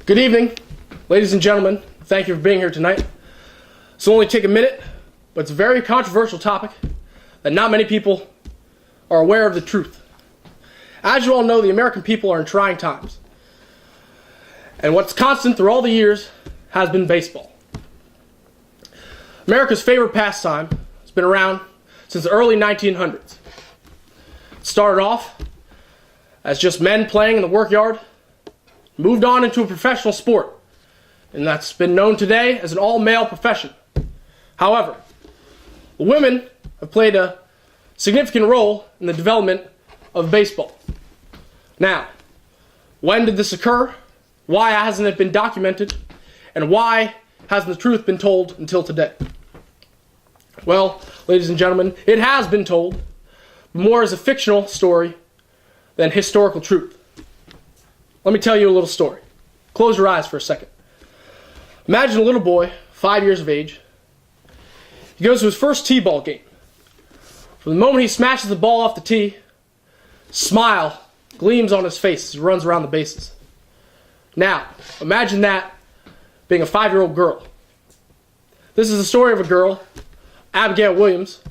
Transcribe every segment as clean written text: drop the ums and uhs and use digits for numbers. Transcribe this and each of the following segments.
Good evening, ladies and gentlemen. Thank you for being here tonight. This will only take a minute, but it's a very controversial topic that not many people are aware of the truth. As you all know, the American people are in trying times. And what's constant through all the years has been baseball. America's favorite pastime has been around since the early 1900s. It started off as just men playing in the workyard, moved on into a professional sport, and that's been known today as an all-male profession. However, the women have played a significant role in the development of baseball. Now, when did this occur? Why hasn't it been documented? And why hasn't the truth been told until today? Well, ladies and gentlemen, it has been told, more as a fictional story than historical truth. Let me tell you a little story. Close your eyes for a second. Imagine a little boy, 5 years of age. He goes to his first t-ball game. From the moment he smashes the ball off the tee, a smile gleams on his face as he runs around the bases. Now, imagine that being a 5-year-old girl. This is the story of a girl, Abigail Williams,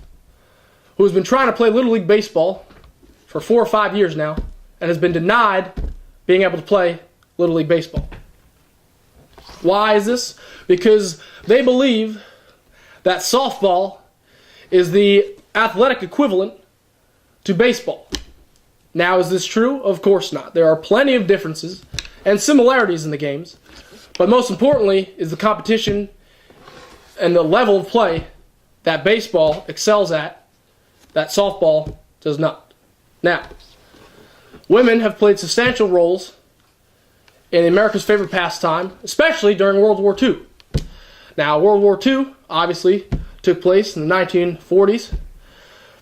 who has been trying to play Little League Baseball for 4 or 5 years now and has been denied being able to play Little League Baseball. Why is this? Because they believe that softball is the athletic equivalent to baseball. Now, is this true? Of course not. There are plenty of differences and similarities in the games, but most importantly is the competition and the level of play that baseball excels at that softball does not. Now, women have played substantial roles in America's favorite pastime, especially during World War II. Now, World War II obviously took place in the 1940s,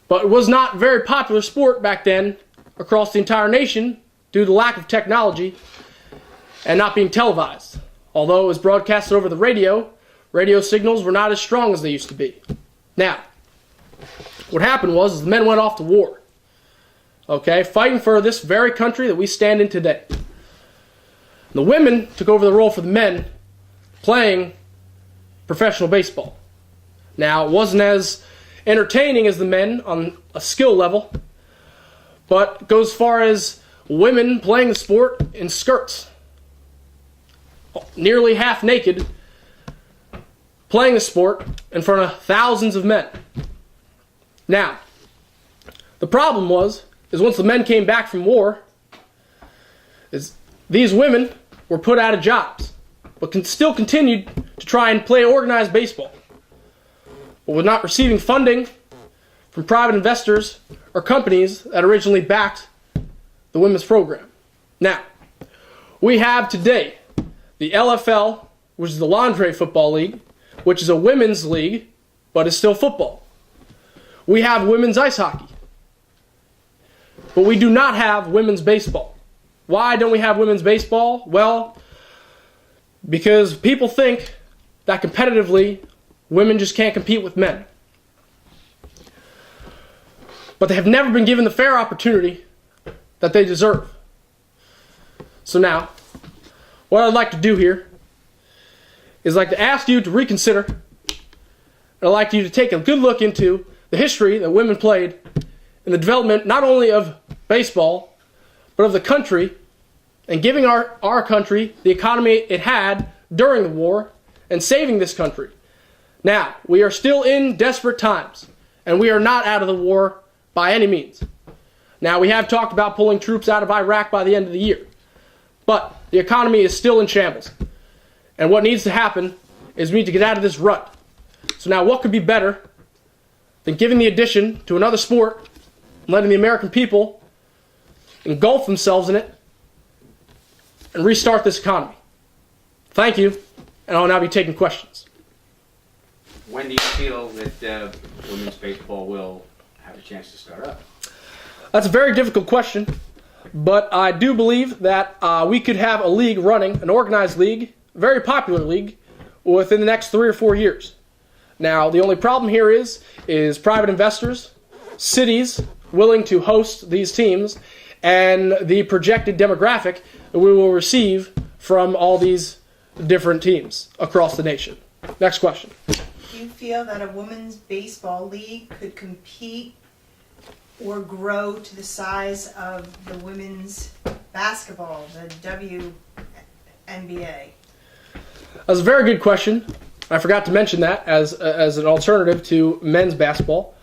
but it was not a very popular sport back then across the entire nation due to the lack of technology and not being televised. Although it was broadcasted over the radio signals were not as strong as they used to be. Now, what happened was the men went off to war. Okay, fighting for this very country that we stand in today. The women took over the role for the men playing professional baseball. Now, it wasn't as entertaining as the men on a skill level, but goes as far as women playing the sport in skirts, nearly half naked, playing the sport in front of thousands of men. Now, the problem is once the men came back from war, these women were put out of jobs, but still continued to try and play organized baseball, but were not receiving funding from private investors or companies that originally backed the women's program. Now, we have today the LFL, which is the Lingerie Football League, which is a women's league, but is still football. We have women's ice hockey, but we do not have women's baseball. Why don't we have women's baseball? Well, because people think that competitively, women just can't compete with men. But they have never been given the fair opportunity that they deserve. So now, what I'd like to do here is like to ask you to reconsider, and I'd like you to take a good look into the history that women played in the development not only of baseball, but of the country, and giving our country the economy it had during the war, and saving this country. Now, we are still in desperate times, and we are not out of the war by any means. Now, we have talked about pulling troops out of Iraq by the end of the year, but the economy is still in shambles. And what needs to happen is we need to get out of this rut. So now, what could be better than giving the addition to another sport and letting the American people engulf themselves in it and restart this economy? Thank you, and I'll now be taking questions. When do you feel that women's baseball will have a chance to start up? That's a very difficult question, but I do believe that we could have a league running, an organized league, a very popular league, within the next 3 or 4 years. Now, the only problem here is private investors, cities willing to host these teams, and the projected demographic that we will receive from all these different teams across the nation. Next question. Do you feel that a women's baseball league could compete or grow to the size of the women's basketball, the WNBA? That's a very good question. I forgot to mention that as an alternative to men's basketball.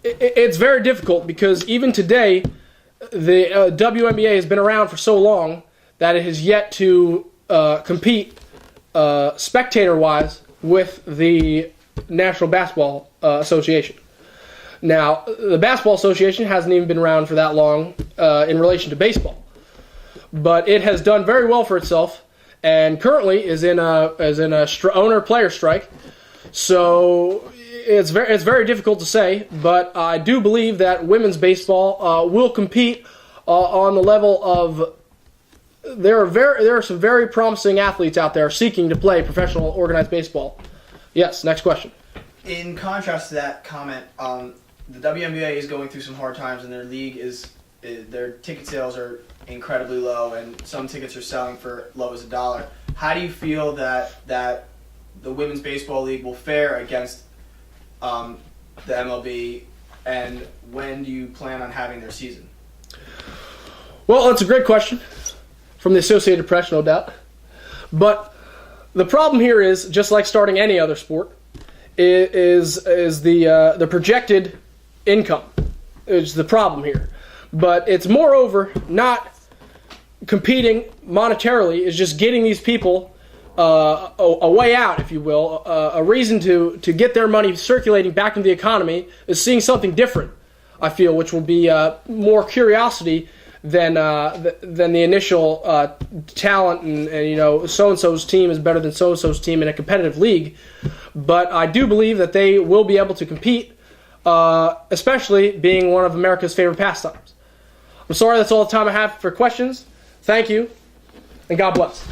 It's very difficult because even today, the WNBA has been around for so long that it has yet to compete spectator-wise with the National Basketball Association. Now, the Basketball Association hasn't even been around for that long in relation to baseball, but it has done very well for itself, and currently is in a owner-player strike. So it's very difficult to say, but I do believe that women's baseball will compete on the level of. There are some very promising athletes out there seeking to play professional organized baseball. Yes, next question. In contrast to that comment, the WNBA is going through some hard times, and their league their ticket sales are incredibly low, and some tickets are selling for low as $1. How do you feel that the women's baseball league will fare against the MLB, and when do you plan on having their season? Well, that's a great question from the Associated Press, no doubt. But the problem here is, just like starting any other sport, is the projected income is the problem here. But it's moreover not competing monetarily, is just getting these people a way out, if you will, a reason to get their money circulating back into the economy, is seeing something different, I feel, which will be more curiosity than the initial talent and so-and-so's team is better than so-and-so's team in a competitive league. But I do believe that they will be able to compete, especially being one of America's favorite pastimes. I'm sorry, that's all the time I have for questions. Thank you, and God bless.